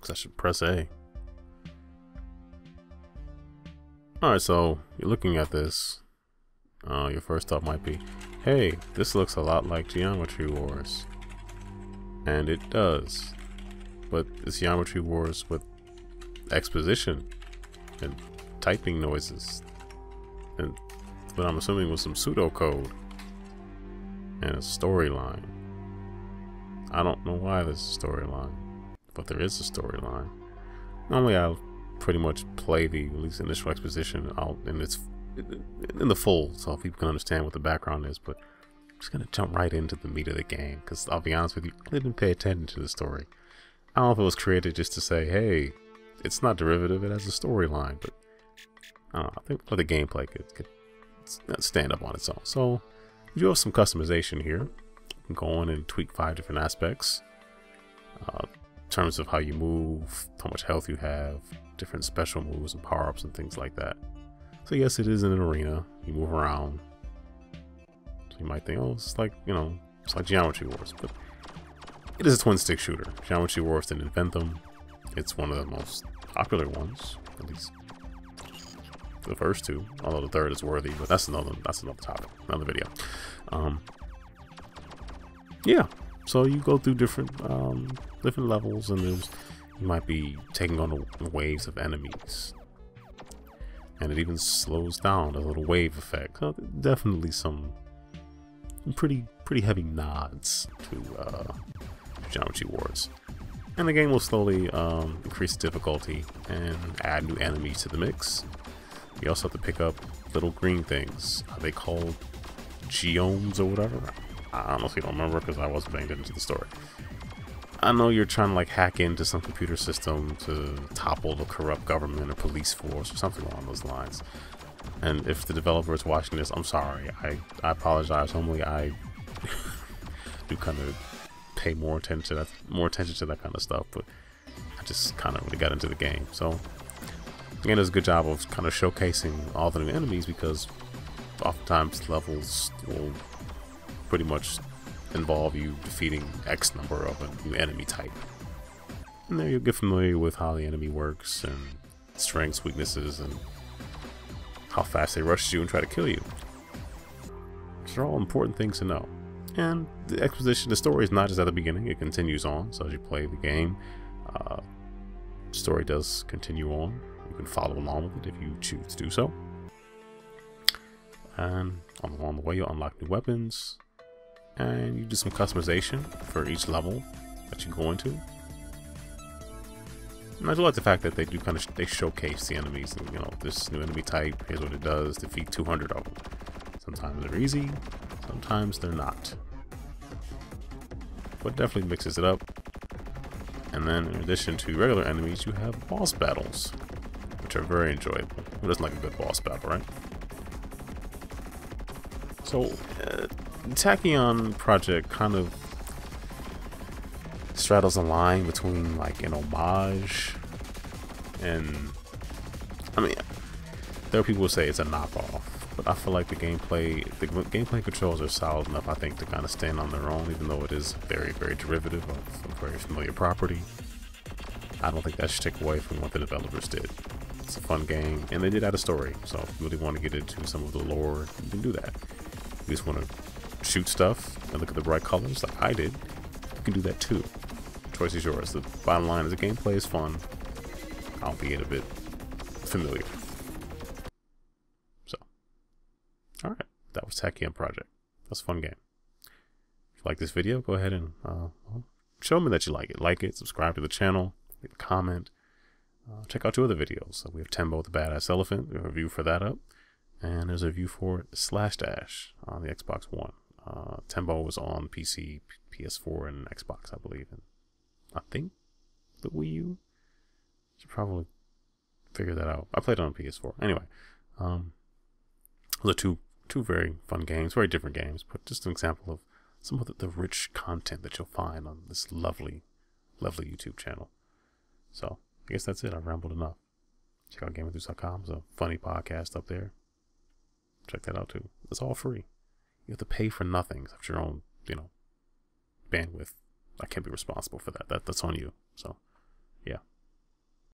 Because I should press A. Alright, so you're looking at this. Your first thought might be, hey, this looks a lot like Geometry Wars. And it does. But it's Geometry Wars with exposition and typing noises. And what I'm assuming was some pseudocode. And a storyline. I don't know why there's a storyline, but there is a storyline. Normally I'll pretty much play the at least initial exposition out in the full so people can understand what the background is, but I'm just gonna jump right into the meat of the game because I'll be honest with you, I didn't pay attention to the story. I don't know if it was created just to say, hey, it's not derivative, it has a storyline, but I don't know, I think for the gameplay could stand up on its own. So you have some customization here. You can go in and tweak 5 different aspects. In terms of how you move, how much health you have, different special moves and power-ups and things like that. So yes, it is in an arena. You move around. So you might think, oh, it's like, you know, it's like Geometry Wars, but it is a twin-stick shooter. Geometry Wars didn't invent them. It's one of the most popular ones, at least the first two. Although the third is worthy, but that's another topic, another video. Yeah. So you go through different levels, and you might be taking on the waves of enemies, and it even slows down, a little wave effect. So definitely some pretty heavy nods to Geometry Wars, and the game will slowly increase difficulty and add new enemies to the mix. You also have to pick up little green things. Are they called geomes or whatever? I honestly don't remember because I wasn't paying attention to the story. I know you're trying to like hack into some computer system to topple the corrupt government or police force or something along those lines. And if the developer is watching this, I'm sorry. I apologize. Normally I do kind of pay more attention to that kind of stuff, but I just kind of really got into the game. So again, does a good job of kind of showcasing all the new enemies, because oftentimes levels will pretty much involve you defeating X number of a new enemy type. And there you'll get familiar with how the enemy works and strengths, weaknesses, and how fast they rush you and try to kill you. These are all important things to know. And the exposition, the story is not just at the beginning, it continues on. So as you play the game, the story does continue on. You can follow along with it if you choose to do so. And along the way you'll unlock new weapons, and you do some customization for each level that you go into. And I do like the fact that they do they showcase the enemies, and, you know, this new enemy type, here's what it does, defeat 200 of them. Sometimes they're easy, sometimes they're not, but definitely mixes it up. And then in addition to regular enemies, you have boss battles, which are very enjoyable. Who doesn't like a good boss battle, right? So Tachyon project kind of straddles a line between like an homage and, I mean, there are people who say it's a knockoff, but I feel like the gameplay controls are solid enough, I think, to kind of stand on their own, even though it is very derivative of a very familiar property. I don't think that should take away from what the developers did. It's a fun game, and they did add a story, so if you really want to get into some of the lore, you can do that. If you just want to shoot stuff and look at the bright colors like I did, you can do that too. The choice is yours. The bottom line is the gameplay is fun, albeit a bit familiar. So, alright, that was Tachyon Project. That's a fun game. If you like this video, go ahead and show me that you like it. Like it, subscribe to the channel, leave a comment. Check out 2 other videos. We have Tembo the Badass Elephant, we have a review for that up. And there's a review for Slash Dash on the Xbox One. Tembo was on PC, PS4, and Xbox, I believe. And I think the Wii U. Should probably figure that out. I played it on PS4. Anyway, those are two very fun games, very different games, but just an example of some of the rich content that you'll find on this lovely YouTube channel. So I guess that's it. I've rambled enough. Check out GameEnthus.com. It's a funny podcast up there. Check that out too. It's all free. You have to pay for nothing except your own, bandwidth. I can't be responsible for that. That's on you. So